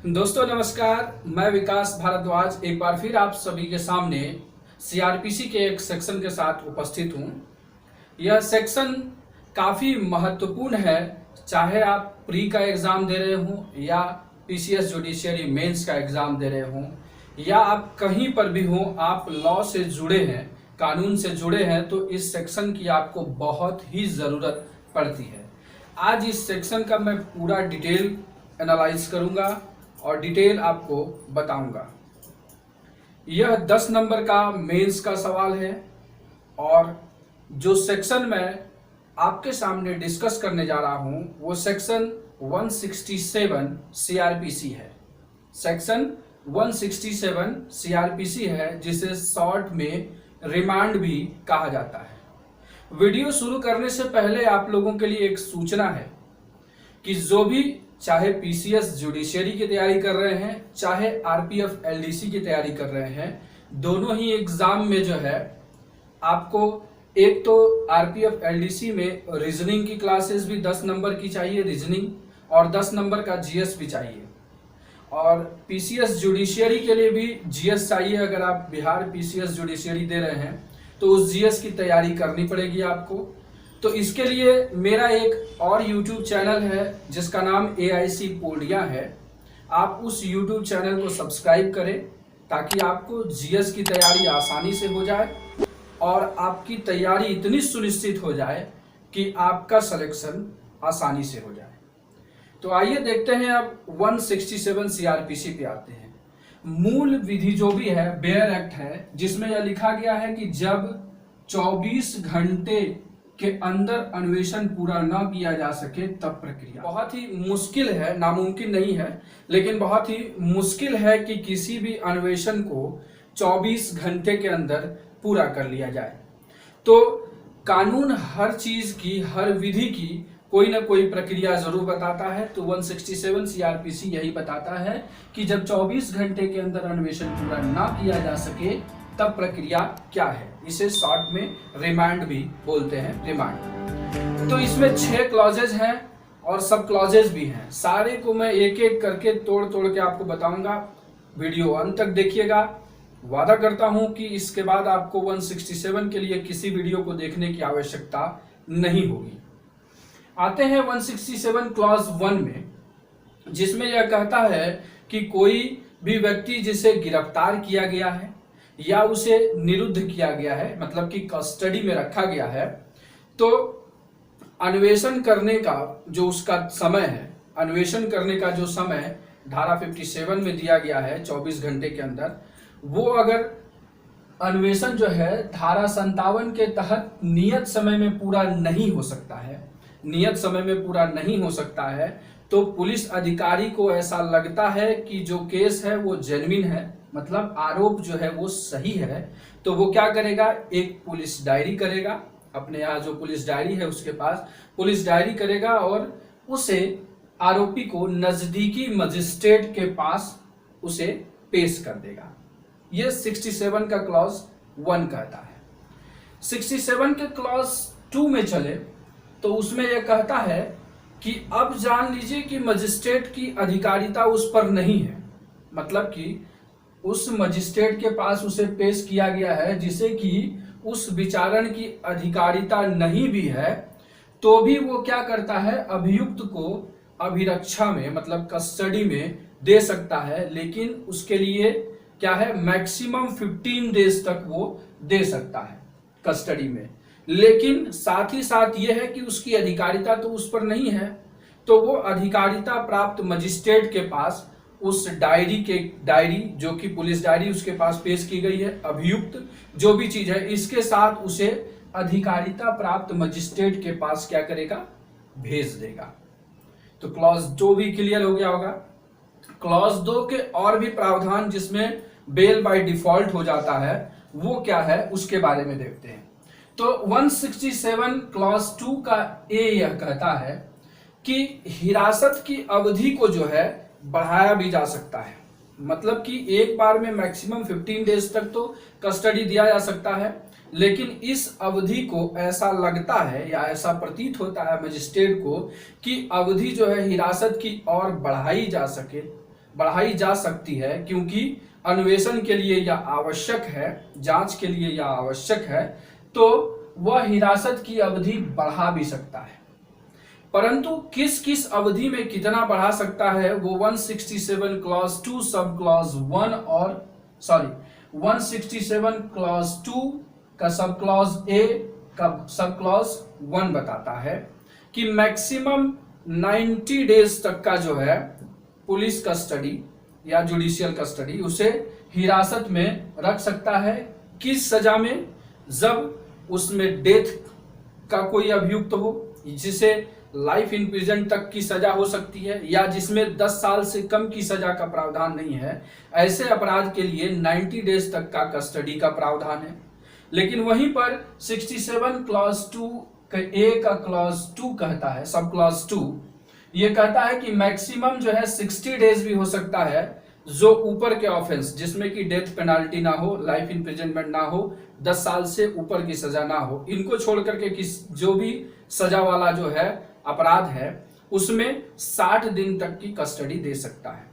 दोस्तों नमस्कार, मैं विकास भारद्वाज एक बार फिर आप सभी के सामने सीआरपीसी के एक सेक्शन के साथ उपस्थित हूं। यह सेक्शन काफ़ी महत्वपूर्ण है, चाहे आप प्री का एग्ज़ाम दे रहे हों या पीसीएस जुडिशियरी मेंस का एग्ज़ाम दे रहे हों या आप कहीं पर भी हों, आप लॉ से जुड़े हैं, कानून से जुड़े हैं, तो इस सेक्शन की आपको बहुत ही ज़रूरत पड़ती है। आज इस सेक्शन का मैं पूरा डिटेल एनालाइज करूंगा और डिटेल आपको बताऊंगा। यह 10 नंबर का मेंस का सवाल है और जो सेक्शन मैं आपके सामने डिस्कस करने जा रहा हूं वो सेक्शन 167 सीआरपीसी है। सेक्शन 167 सीआरपीसी है, जिसे शॉर्ट में रिमांड भी कहा जाता है। वीडियो शुरू करने से पहले आप लोगों के लिए एक सूचना है कि जो भी चाहे पीसीएस जुडिशियरी की तैयारी कर रहे हैं, चाहे आरपीएफ एलडीसी की तैयारी कर रहे हैं, दोनों ही एग्जाम में जो है आपको एक तो आरपीएफ एलडीसी में रीजनिंग की क्लासेस भी 10 नंबर की चाहिए, रीजनिंग, और 10 नंबर का जीएस भी चाहिए। और पीसीएस जुडिशियरी के लिए भी जीएस चाहिए। अगर आप बिहार पीसीएस जुडिशियरी दे रहे हैं तो उस जीएस की तैयारी करनी पड़ेगी आपको। तो इसके लिए मेरा एक और YouTube चैनल है जिसका नाम AIC पूर्णिया है। आप उस YouTube चैनल को सब्सक्राइब करें ताकि आपको जीएस की तैयारी आसानी से हो जाए और आपकी तैयारी इतनी सुनिश्चित हो जाए कि आपका सिलेक्शन आसानी से हो जाए। तो आइए देखते हैं, अब 167 सीआरपीसी पे आते हैं। मूल विधि जो भी है बेयर एक्ट है, जिसमें यह लिखा गया है कि जब 24 घंटे के अंदर अन्वेषण पूरा न किया जा सके तब प्रक्रिया। बहुत ही मुश्किल है, नामुमकिन नहीं है, लेकिन बहुत ही मुश्किल है कि किसी भी अन्वेषण को 24 घंटे के अंदर पूरा कर लिया जाए। तो कानून हर चीज की, हर विधि की कोई ना कोई प्रक्रिया जरूर बताता है। तो 167 सीआरपीसी यही बताता है कि जब 24 घंटे के अंदर अन्वेषण पूरा ना किया जा सके तब प्रक्रिया क्या है। इसे शॉर्ट में रिमांड भी बोलते हैं, रिमांड। तो इसमें 6 क्लॉजेज हैं और सब क्लॉजेज भी हैं। सारे को मैं एक एक करके तोड़ तोड़ के आपको बताऊंगा। वीडियो अंत तक देखिएगा। वादा करता हूं कि इसके बाद आपको 167 के लिए किसी वीडियो को देखने की आवश्यकता नहीं होगी। आते हैं 167 क्लॉज 1 में, जिसमें यह कहता है कि कोई भी व्यक्ति जिसे गिरफ्तार किया गया है या उसे निरुद्ध किया गया है, मतलब कि कस्टडी में रखा गया है, तो अन्वेषण करने का जो उसका समय है, अन्वेषण करने का जो समय धारा 57 में दिया गया है 24 घंटे के अंदर, वो अगर अन्वेषण जो है धारा 57 के तहत नियत समय में पूरा नहीं हो सकता है, नियत समय में पूरा नहीं हो सकता है, तो पुलिस अधिकारी को ऐसा लगता है कि जो केस है वो जेन्युइन है, मतलब आरोप जो है वो सही है, तो वो क्या करेगा, एक पुलिस डायरी करेगा। अपने यहाँ जो पुलिस डायरी है उसके पास पुलिस डायरी करेगा और उसे आरोपी को नजदीकी मजिस्ट्रेट के पास उसे पेश कर देगा। ये 67 का क्लॉज 1 कहता है। 67 के क्लॉज 2 में चले तो उसमें यह कहता है कि अब जान लीजिए कि मजिस्ट्रेट की अधिकारिता उस पर नहीं है, मतलब कि उस मजिस्ट्रेट के पास उसे पेश किया गया है जिसे कि उस विचारण की अधिकारिता नहीं भी है, तो भी वो क्या करता है, अभियुक्त को अभिरक्षा में, मतलब कस्टडी में दे सकता है। लेकिन उसके लिए क्या है, मैक्सिमम 15 डेज तक वो दे सकता है कस्टडी में। लेकिन साथ ही साथ ये है कि उसकी अधिकारिता तो उस पर नहीं है, तो वो अधिकारिता प्राप्त मजिस्ट्रेट के पास उस डायरी जो कि पुलिस डायरी उसके पास पेश की गई है, अभियुक्त जो भी चीज है, इसके साथ उसे अधिकारिता प्राप्त मजिस्ट्रेट के पास क्या करेगा, भेज देगा। तो क्लॉज 2 भी क्लियर हो गया होगा। क्लॉज 2 के और भी प्रावधान जिसमें बेल बाय डिफॉल्ट हो जाता है, वो क्या है उसके बारे में देखते हैं। तो 167 क्लॉज 2 का ए यह कहता है कि हिरासत की अवधि को जो है बढ़ाया भी जा सकता है, मतलब कि एक बार में मैक्सिमम 15 डेज तक तो कस्टडी दिया जा सकता है, लेकिन इस अवधि को ऐसा लगता है या ऐसा प्रतीत होता है मजिस्ट्रेट को कि अवधि जो है हिरासत की और बढ़ाई जा सके, बढ़ाई जा सकती है, क्योंकि अन्वेषण के लिए यह आवश्यक है, जांच के लिए यह आवश्यक है, तो वह हिरासत की अवधि बढ़ा भी सकता है। परंतु किस किस अवधि में कितना बढ़ा सकता है वो 167 क्लॉज 2 सब क्लॉज 1 और 167 क्लॉज 2 का सब क्लॉज ए का सब क्लॉज 1 बताता है कि मैक्सिमम 90 डेज तक का जो है पुलिस कस्टडी या जुडिशियल कस्टडी उसे हिरासत में रख सकता है। किस सजा में? जब उसमें डेथ का कोई अभियुक्त हो, जिसे लाइफ इन प्रिजन तक की सजा हो सकती है, या जिसमें 10 साल से कम की सजा का प्रावधान नहीं है, ऐसे अपराध के लिए 90 डेज तक का कस्टडी का प्रावधान है। लेकिन वहीं पर 67 क्लॉज 2 ए का क्लॉज 2 कहता है, सब क्लॉज 2 ये कहता है कि मैक्सिमम जो है 60 डेज भी हो सकता है, जो ऊपर के ऑफेंस जिसमें कि डेथ पेनाल्टी ना हो, लाइफ इम्प्रिजनमेंट ना हो, 10 साल से ऊपर की सजा ना हो, इनको छोड़ करके जो भी सजा वाला जो है अपराध है उसमें 60 दिन तक की कस्टडी दे सकता है।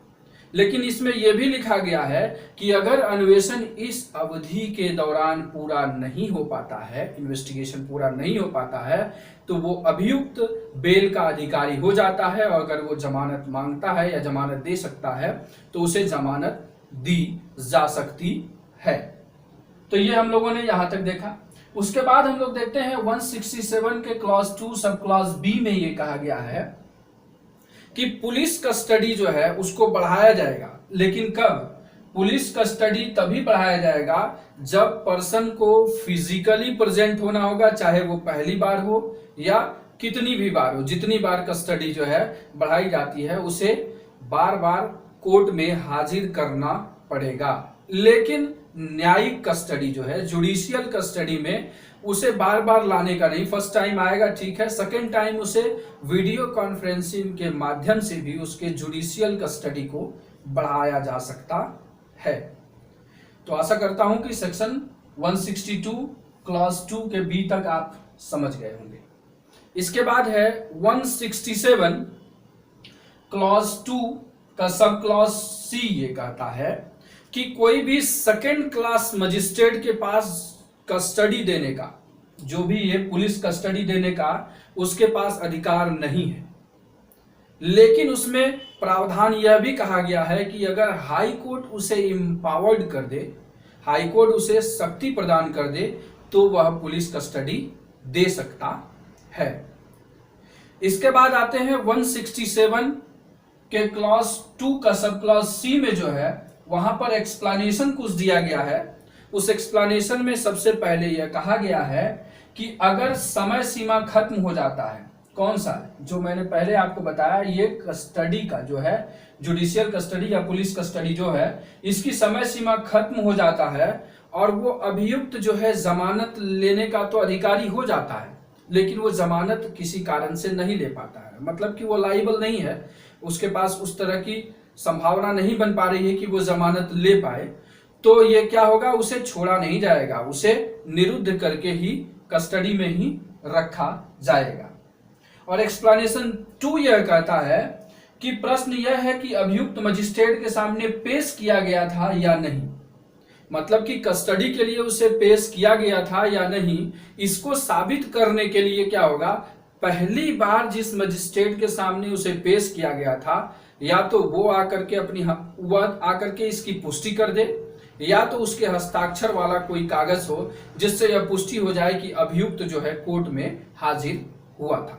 लेकिन इसमें यह भी लिखा गया है कि अगर अन्वेषण इस अवधि के दौरान पूरा नहीं हो पाता है, इन्वेस्टिगेशन पूरा नहीं हो पाता है, तो वो अभियुक्त बेल का अधिकारी हो जाता है, और अगर वो जमानत मांगता है या जमानत दे सकता है तो उसे जमानत दी जा सकती है। तो ये हम लोगों ने यहां तक देखा। उसके बाद हम लोग देखते हैं 167 के क्लॉज 2 सब क्लॉज बी में ये कहा गया है कि पुलिस कस्टडी जो है उसको बढ़ाया जाएगा। लेकिन कब? पुलिस कस्टडी तभी बढ़ाया जाएगा जब पर्सन को फिजिकली प्रेजेंट होना होगा, चाहे वो पहली बार हो या कितनी भी बार हो। जितनी बार कस्टडी जो है बढ़ाई जाती है उसे बार बार कोर्ट में हाजिर करना पड़ेगा। लेकिन न्यायिक कस्टडी जो है, जुडिशियल कस्टडी में उसे बार बार लाने का नहीं। फर्स्ट टाइम आएगा ठीक है, सेकेंड टाइम उसे वीडियो कॉन्फ्रेंसिंग के माध्यम से भी उसके जुडिशियल कस्टडी को बढ़ाया जा सकता है। तो आशा करता हूं कि सेक्शन 162 क्लॉज 2 के बी तक आप समझ गए होंगे। इसके बाद है 167 क्लॉज 2 का सब क्लॉज सी ये कहता है कि कोई भी सेकेंड क्लास मजिस्ट्रेट के पास कस्टडी देने का, जो भी ये पुलिस कस्टडी देने का उसके पास अधिकार नहीं है। लेकिन उसमें प्रावधान यह भी कहा गया है कि अगर हाई कोर्ट उसे एम्पावर्ड कर दे, हाई कोर्ट उसे शक्ति प्रदान कर दे, तो वह पुलिस कस्टडी दे सकता है। इसके बाद आते हैं 167 के क्लॉज 2 का सब क्लॉज सी में जो है वहां पर एक्सप्लेनेशन कुछ दिया गया है। उस एक्सप्लेनेशन में सबसे पहले यह कहा गया है कि अगर समय सीमा खत्म हो जाता है, कौन सा जो मैंने पहले आपको बताया, ये कस्टडी का जो है जुडिशियल कस्टडी या पुलिस कस्टडी जो है, इसकी समय सीमा खत्म हो जाता है और वो अभियुक्त जो है जमानत लेने का तो अधिकारी हो जाता है, लेकिन वो जमानत किसी कारण से नहीं ले पाता है, मतलब कि वो लाइबल नहीं है, उसके पास उस तरह की संभावना नहीं बन पा रही है कि वो जमानत ले पाए, तो ये क्या होगा, उसे छोड़ा नहीं जाएगा, उसे निरुद्ध करके ही कस्टडी में ही रखा जाएगा। और एक्सप्लेनेशन 2 यह कहता है कि प्रश्न यह है कि अभियुक्त मजिस्ट्रेट के सामने पेश किया गया था या नहीं, मतलब कि कस्टडी के लिए उसे पेश किया गया था या नहीं, इसको साबित करने के लिए क्या होगा, पहली बार जिस मजिस्ट्रेट के सामने उसे पेश किया गया था, या तो वो आकर के इसकी पुष्टि कर दे, या तो उसके हस्ताक्षर वाला कोई कागज हो जिससे यह पुष्टि हो जाए कि अभियुक्त जो है कोर्ट में हाजिर हुआ था।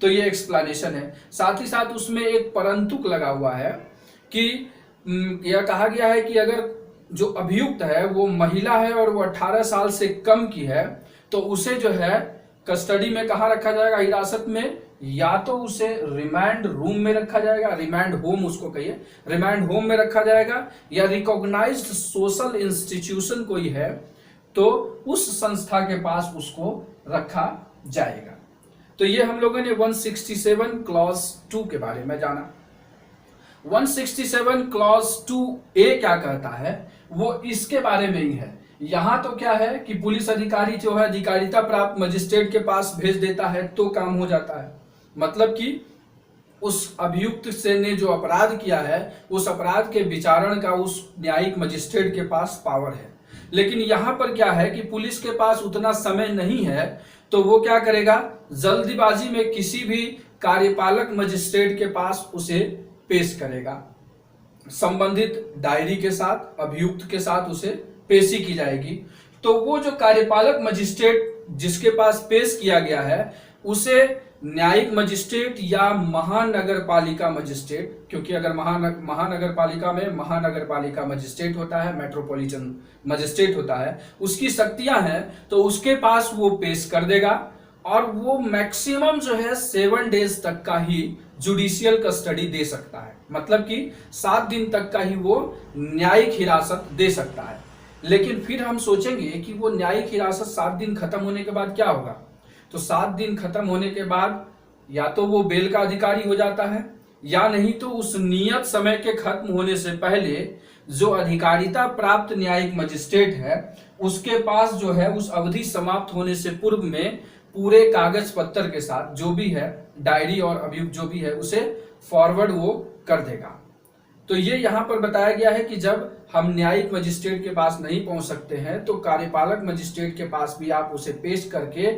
तो ये एक्सप्लेनेशन है। साथ ही साथ उसमें एक परंतुक लगा हुआ है कि यह कहा गया है कि अगर जो अभियुक्त है वो महिला है और वो 18 साल से कम की है, तो उसे जो है कस्टडी में कहाँ रखा जाएगा, हिरासत में, या तो उसे रिमांड रूम में रखा जाएगा, रिमांड होम उसको कहिए, रिमांड होम में रखा जाएगा, या रिकॉग्नाइज्ड सोशल इंस्टीट्यूशन कोई है तो उस संस्था के पास उसको रखा जाएगा। तो ये हम लोगों ने 167 क्लॉज 2 के बारे में जाना। 167 क्लॉज 2A क्या कहता है, वो इसके बारे में ही है। यहां तो क्या है कि पुलिस अधिकारी जो है अधिकारिता प्राप्त मजिस्ट्रेट के पास भेज देता है तो काम हो जाता है, मतलब कि उस अभियुक्त से ने जो अपराध किया है उस अपराध के विचारण का उस न्यायिक मजिस्ट्रेट के पास पावर है। लेकिन यहां पर क्या है कि पुलिस के पास उतना समय नहीं है, तो वो क्या करेगा, जल्दीबाजी में किसी भी कार्यपालक मजिस्ट्रेट के पास उसे पेश करेगा। संबंधित डायरी के साथ अभियुक्त के साथ उसे पेशी की जाएगी। तो वो जो कार्यपालक मजिस्ट्रेट जिसके पास पेश किया गया है उसे न्यायिक मजिस्ट्रेट या महानगर पालिका मजिस्ट्रेट, क्योंकि अगर महानगर पालिका में महानगर पालिका मजिस्ट्रेट होता है, मेट्रोपॉलिटन मजिस्ट्रेट होता है, उसकी शक्तियां हैं, तो उसके पास वो पेश कर देगा और वो मैक्सिमम जो है 7 डेज तक का ही जुडिशियल कस्टडी दे सकता है। मतलब कि 7 दिन तक का ही वो न्यायिक हिरासत दे सकता है। लेकिन फिर हम सोचेंगे कि वो न्यायिक हिरासत 7 दिन खत्म होने के बाद क्या होगा। तो 7 दिन खत्म होने के बाद या तो वो बेल का अधिकारी हो जाता है या नहीं तो उस नियत समय के खत्म होने से पहले जो अधिकारिता प्राप्त न्यायिक मजिस्ट्रेट है उसके पास जो है उस अवधि समाप्त होने से पूर्व में पूरे कागज पत्तर के साथ जो भी है, डायरी और अभियुक्त जो भी है, उसे फॉरवर्ड वो कर देगा। तो ये यहाँ पर बताया गया है कि जब हम न्यायिक मजिस्ट्रेट के पास नहीं पहुंच सकते हैं तो कार्यपालक मजिस्ट्रेट के पास भी आप उसे पेश करके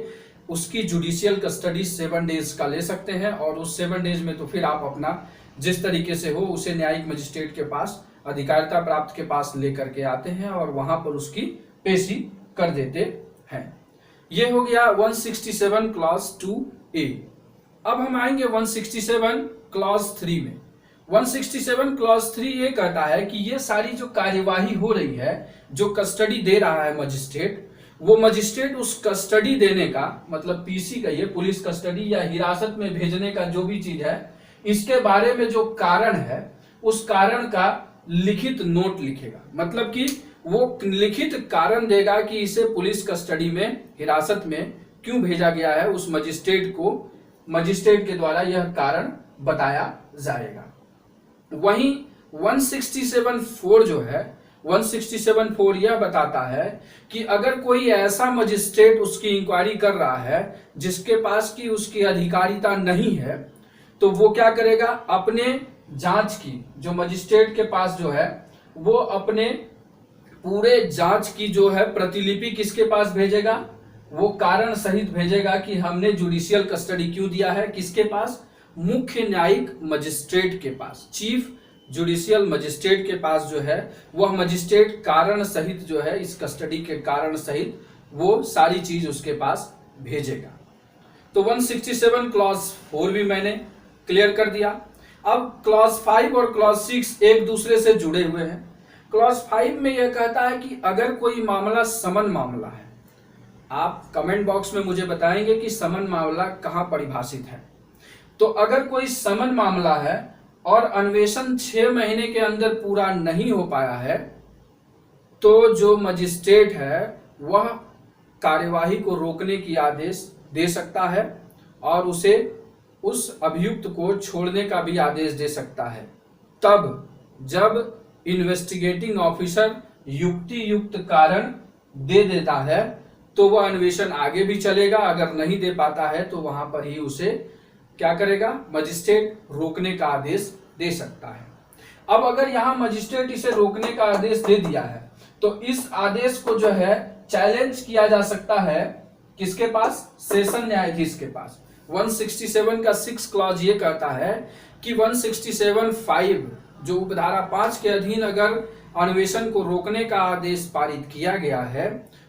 उसकी जुडिशियल कस्टडी 7 डेज का ले सकते हैं और उस 7 डेज में तो फिर आप अपना जिस तरीके से हो उसे न्यायिक मजिस्ट्रेट के पास अधिकारिता प्राप्त के पास लेकर के आते हैं और वहां पर उसकी पेशी कर देते हैं। ये हो गया 167 क्लॉज 2A। अब हम आएंगे 167 क्लॉज 3 में। 167 क्लॉज 3 ये कहता है कि ये सारी जो कार्यवाही हो रही है, जो कस्टडी दे रहा है मजिस्ट्रेट, वो मजिस्ट्रेट उस कस्टडी देने का मतलब पीसी का, ये पुलिस कस्टडी या हिरासत में भेजने का जो भी चीज है, इसके बारे में जो कारण है उस कारण का लिखित नोट लिखेगा। मतलब कि वो लिखित कारण देगा कि इसे पुलिस कस्टडी में हिरासत में क्यों भेजा गया है, उस मजिस्ट्रेट को मजिस्ट्रेट के द्वारा यह कारण बताया जाएगा। वहीं 167(4) जो है 167(4) यह बताता है कि अगर कोई ऐसा मजिस्ट्रेट उसकी इंक्वायरी कर रहा है जिसके पास की उसकी अधिकारिता नहीं है, तो वो क्या करेगा, अपने जांच की जो मजिस्ट्रेट के पास जो है वो अपने पूरे जांच की जो है प्रतिलिपि किसके पास भेजेगा, वो कारण सहित भेजेगा कि हमने जुडिशियल कस्टडी क्यों दिया है, किसके पास, मुख्य न्यायिक मजिस्ट्रेट के पास, चीफ जुडिशियल मजिस्ट्रेट के पास जो है वह मजिस्ट्रेट कारण सहित जो है इस कस्टडी के कारण सहित वो सारी चीज उसके पास भेजेगा। तो 167 क्लॉज 4 भी मैंने क्लियर कर दिया। अब क्लॉज 5 और क्लॉज 6 एक दूसरे से जुड़े हुए हैं। क्लॉज 5 में यह कहता है कि अगर कोई मामला समन मामला है, आप कमेंट बॉक्स में मुझे बताएंगे कि समन मामला कहां परिभाषित है। तो अगर कोई समन मामला है और अन्वेषण 6 महीने के अंदर पूरा नहीं हो पाया है, तो जो मजिस्ट्रेट है वह कार्यवाही को रोकने की आदेश दे सकता है और उसे उस अभियुक्त को छोड़ने का भी आदेश दे सकता है। तब जब इन्वेस्टिगेटिंग ऑफिसर युक्ति युक्त कारण दे देता है तो वह अन्वेषण आगे भी चलेगा, अगर नहीं दे पाता है तो वहां पर ही उसे क्या करेगा, मजिस्ट्रेट रोकने का आदेश दे सकता है। अब अगर यहां मजिस्ट्रेट इसे रोकने का आदेश दे दिया है तो इस आदेश को जो है चैलेंज किया जा सकता है किसके पास, सेशन न्यायाधीश के पास। 167 का 6 क्लॉज ये कहता है कि 167(5) जो उपधारा 5 के अधीन अगर अन्वेषण को रोकने का आदेश पारित किया गया है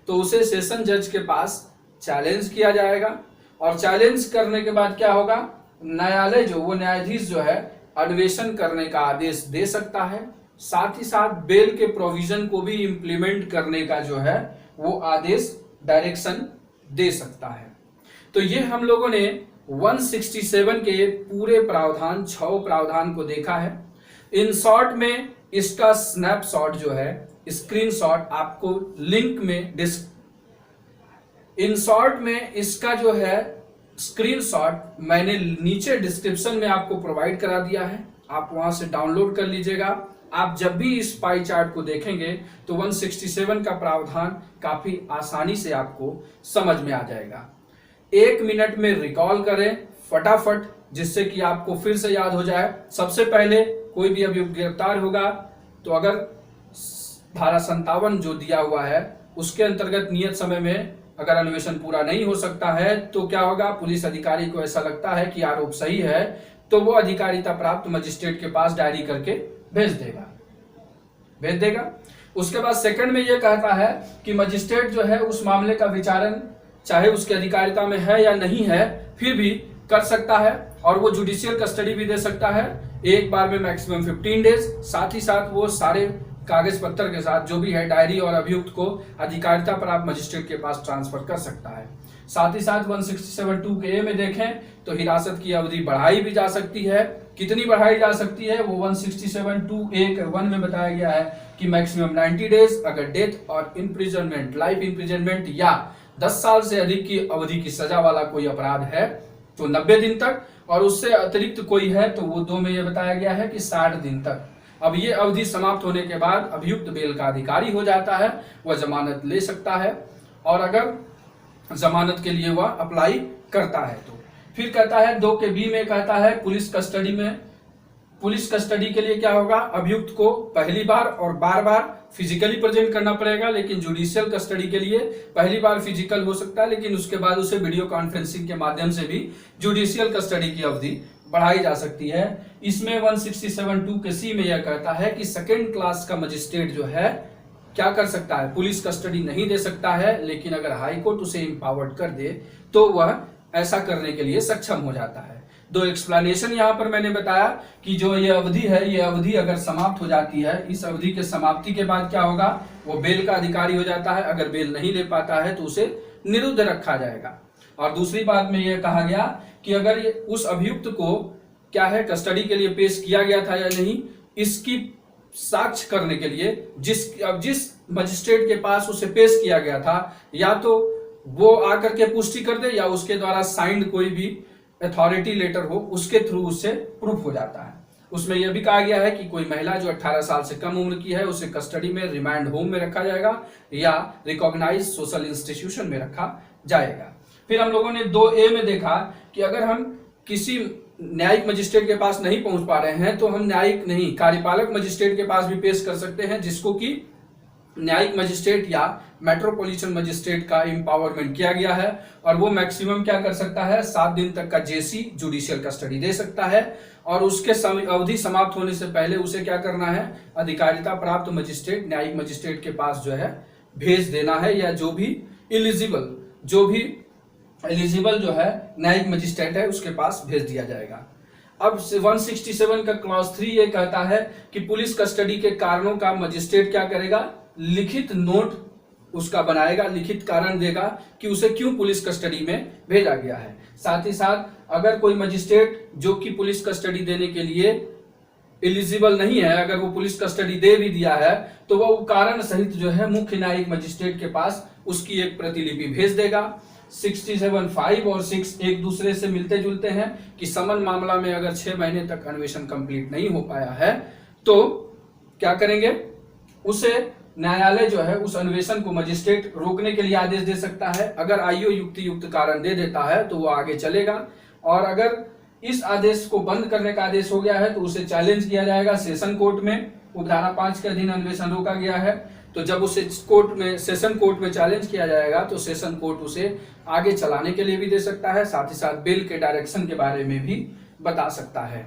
तो उसे सेशन जज के पास चैलेंज किया जाएगा और चैलेंज करने के बाद क्या होगा, न्यायालय जो वो न्यायाधीश जो है अन्वेषण करने का आदेश दे सकता है, साथ ही साथ बेल के प्रोविजन को भी इंप्लीमेंट करने का जो है वो आदेश डायरेक्शन दे सकता है। तो ये हम लोगों ने 167 के पूरे प्रावधान 6 प्रावधान को देखा है। इन शॉर्ट में इसका स्नैपशॉट जो है, स्क्रीनशॉट आपको लिंक में इन शॉर्ट में इसका जो है स्क्रीनशॉट मैंने नीचे डिस्क्रिप्शन में आपको प्रोवाइड करा दिया है, आप वहां से डाउनलोड कर लीजिएगा। आप जब भी इस पाई चार्ट को देखेंगे तो 167 का प्रावधान काफी आसानी से आपको समझ में आ जाएगा। 1 मिनट में रिकॉल करें, फटाफट, जिससे कि आपको फिर से याद हो जाए। सबसे पहले कोई भी अभियुक्त गिरफ्तार होगा तो अगर धारा 57 जो दिया हुआ है उसके अंतर्गत नियत समय में अगर अन्वेषण पूरा नहीं हो सकता है तो क्या होगा, पुलिस अधिकारी को ऐसा लगता है कि आरोप सही है तो वो अधिकारिता प्राप्त मजिस्ट्रेट के पास डायरी करके भेज देगा। उसके बाद सेकंड में ये कहता है कि मजिस्ट्रेट जो है उस मामले का विचारण चाहे उसके अधिकारिता में है या नहीं है फिर भी कर सकता है और वो जुडिशियल कस्टडी भी दे सकता है एक बार में मैक्सिमम 15 डेज। साथ ही साथ वो सारे कागज पत्र के साथ जो भी है डायरी और अभियुक्त को अधिकारिता प्राप्त मजिस्ट्रेट के पास ट्रांसफर कर सकता है। साथ ही साथ 167(2) के ए में देखें तो हिरासत की अवधि बढ़ाई भी जा सकती है। कितनी बढ़ाई जा सकती है वो 167(2) के 1 में बताया गया है कि मैक्सिमम 90 डेज। अगर डेथ और इम्प्रिजनमेंट, लाइफ इम्प्रिजनमेंट या 10 साल से अधिक की अवधि की सजा वाला कोई अपराध है तो 90 दिन तक, और उससे अतिरिक्त कोई है तो वो 2 में यह बताया गया है कि 60 दिन तक। अब ये अवधि समाप्त होने के बाद अभियुक्त बेल का अधिकारी हो जाता है, वह जमानत ले सकता है और अगर जमानत के लिए वह अप्लाई करता है तो फिर कहता है 2 के बी में कहता है पुलिस कस्टडी के लिए क्या होगा, अभियुक्त को पहली बार और बार बार फिजिकली प्रेजेंट करना पड़ेगा, लेकिन जुडिशियल कस्टडी के लिए पहली बार फिजिकल हो सकता है लेकिन उसके बाद उसे वीडियो कॉन्फ्रेंसिंग के माध्यम से भी जुडिशियल कस्टडी की अवधि बढ़ाई जा सकती है। इसमें 167(2) के सी में यह कहता है कि सेकेंड क्लास का मजिस्ट्रेट जो है क्या कर सकता है, पुलिस कस्टडी नहीं दे सकता है, लेकिन अगर हाईकोर्ट उसे इम्पावर्ड कर दे तो वह ऐसा करने के लिए सक्षम हो जाता है। 2 एक्सप्लेनेशन यहाँ पर मैंने बताया कि जो ये अवधि है, ये अवधि अगर समाप्त हो जाती है, इस अवधि के समाप्ति के बाद क्या होगा, वो बेल का अधिकारी हो जाता है। अगर बेल नहीं ले पाता है तो उसे निरुद्ध रखा जाएगा। और दूसरी बात में यह कहा गया कि अगर ये उस अभियुक्त को क्या है कस्टडी के लिए पेश किया गया था या नहीं, इसकी साक्ष्य करने के लिए जिस मजिस्ट्रेट के पास उसे पेश किया गया था या तो वो आकर के पुष्टि कर दे या उसके द्वारा साइंड कोई भी अथॉरिटी लेटर हो उसके थ्रू उससे प्रूफ हो जाता है। उसमें यह भी कहा गया है कि कोई महिला जो 18 साल से कम उम्र की है उसे कस्टडी में रिमांड होम में रखा जाएगा या रिकॉग्नाइज सोशल इंस्टीट्यूशन में रखा जाएगा। फिर हम लोगों ने 2A में देखा कि अगर हम किसी न्यायिक मजिस्ट्रेट के पास नहीं पहुंच पा रहे हैं तो हम न्यायिक नहीं कार्यपालक मजिस्ट्रेट के पास भी पेश कर सकते हैं, जिसको कि न्यायिक मजिस्ट्रेट या मेट्रोपॉलिटन मजिस्ट्रेट का एम्पावरमेंट किया गया है और वो मैक्सिमम क्या कर सकता है, 7 दिन तक का जेसी जुडिशियल कस्टडी दे सकता है और उसके अवधि समाप्त होने से पहले उसे क्या करना है, अधिकारिता प्राप्त मजिस्ट्रेट न्यायिक मजिस्ट्रेट के पास जो है भेज देना है या जो भी एलिजिबल जो है न्यायिक मजिस्ट्रेट है उसके पास भेज दिया जाएगा। अब 167 का क्लॉज 3 ये कहता है कि पुलिस कस्टडी के कारणों का मजिस्ट्रेट क्या करेगा, लिखित नोट उसका बनाएगा, लिखित कारण देगा कि उसे क्यों पुलिस कस्टडी में भेजा गया है। साथ ही साथ अगर कोई मजिस्ट्रेट जो कि पुलिस कस्टडी देने के लिए एलिजिबल नहीं है, अगर वो पुलिस कस्टडी दे भी दिया है तो वो कारण सहित जो है मुख्य न्यायिक मजिस्ट्रेट के पास उसकी एक प्रतिलिपि भेज देगा। 67(5) और 6 एक दूसरे से मिलते जुलते हैं कि समन मामला में अगर 6 महीने तक अन्वेषण कंप्लीट नहीं हो पाया है तो क्या करेंगे, उसे न्यायालय जो है उस अन्वेषण को मजिस्ट्रेट रोकने के लिए आदेश दे सकता है। अगर आईओ युक्त कारण दे देता है तो वो आगे चलेगा और अगर इस आदेश को बंद करने का आदेश हो गया है तो उसे चैलेंज किया जाएगा सेशन कोर्ट में। उपधारा 5 के अधीन अन्वेषण रोका गया है तो जब उसे सेशन कोर्ट में चैलेंज किया जाएगा तो सेशन कोर्ट उसे आगे चलाने के लिए भी दे सकता है, साथ ही साथ बेल के डायरेक्शन के बारे में भी बता सकता है।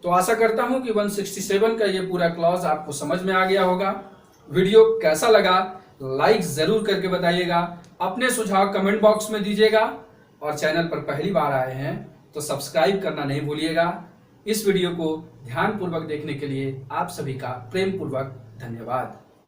तो आशा करता हूं कि 167 का ये पूरा क्लॉज आपको समझ में आ गया होगा। वीडियो कैसा लगा लाइक जरूर करके बताइएगा, अपने सुझाव कमेंट बॉक्स में दीजिएगा और चैनल पर पहली बार आए हैं तो सब्सक्राइब करना नहीं भूलिएगा। इस वीडियो को ध्यानपूर्वक देखने के लिए आप सभी का प्रेम पूर्वक धन्यवाद।